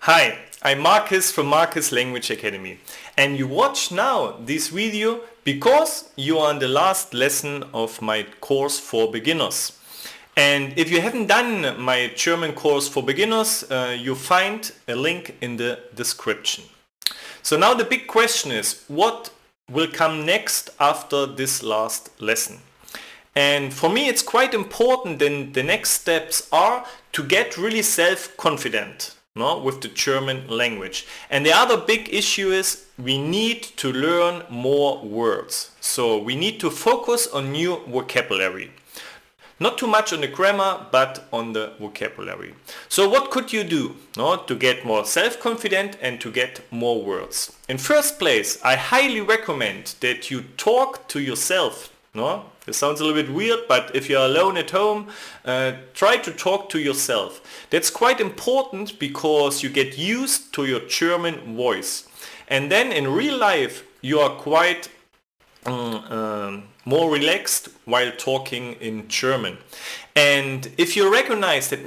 Hi, I'm Marcus from Marcus Language Academy, and you watch now this video because you are on the last lesson of my course for beginners. And if you haven't done my German course for beginners, you find a link in the description. So now the big question is, what will come next after this last lesson? And for me it's quite important, and the next steps are to get really self-confident with the German language. And the other big issue is we need to learn more words. So we need to focus on new vocabulary. Not too much on the grammar, but on the vocabulary. So what could you do to get more self-confident and to get more words? In first place, I highly recommend that you talk to yourself. This sounds a little bit weird, but if you're alone at home, try to talk to yourself. That's quite important because you get used to your German voice. And then in real life, you are quite more relaxed while talking in German. And if you recognize that,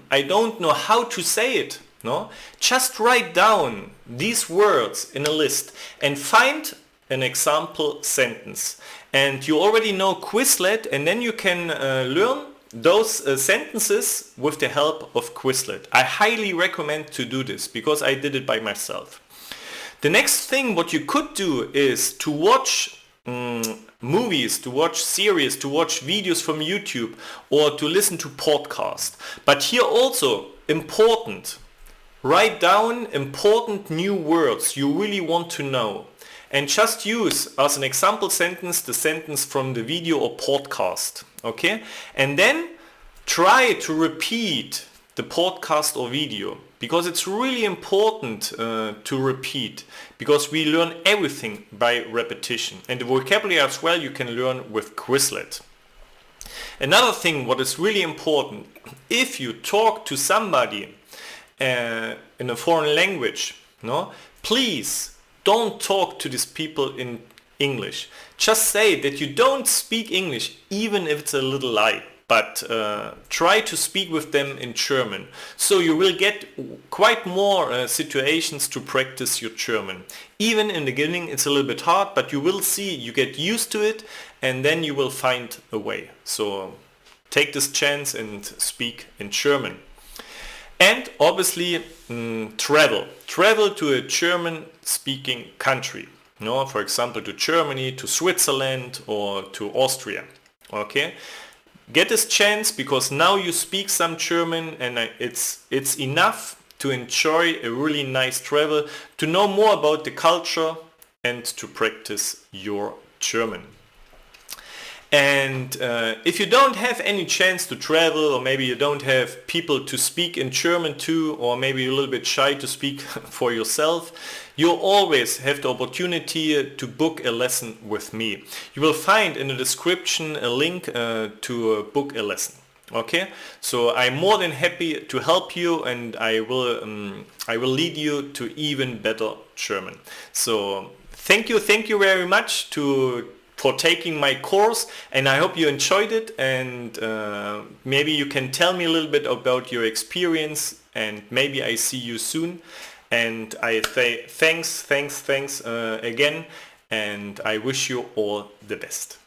I don't know how to say it, just write down these words in a list and find an example sentence. And you already know Quizlet, and then you can learn those sentences with the help of Quizlet. I highly recommend to do this because I did it by myself. The next thing what you could do is to watch movies, to watch series, to watch videos from YouTube, or to listen to podcasts. But here also important, write down important new words you really want to know. And just use as an example sentence the sentence from the video or podcast, okay? And then try to repeat the podcast or video, because it's really important to repeat, because we learn everything by repetition. And the vocabulary as well you can learn with Quizlet. Another thing what is really important, if you talk to somebody in a foreign language, please don't talk to these people in English. Just say that you don't speak English, even if it's a little lie. But try to speak with them in German. So you will get quite more situations to practice your German. Even in the beginning it's a little bit hard, but you will see, you get used to it, and then you will find a way. So take this chance and speak in German. And obviously travel. Travel to a German-speaking country. For example, to Germany, to Switzerland, or to Austria. Okay? Get this chance because now you speak some German, and it's enough to enjoy a really nice travel, to know more about the culture and to practice your German. And if you don't have any chance to travel, or maybe you don't have people to speak in German to, or maybe you're a little bit shy to speak for yourself, you always have the opportunity to book a lesson with me. You will find in the description a link to book a lesson. Okay, so I'm more than happy to help you, and I will lead you to even better German. So thank you very much for taking my course, and I hope you enjoyed it, and maybe you can tell me a little bit about your experience, and maybe I see you soon. And I say thanks again, and I wish you all the best.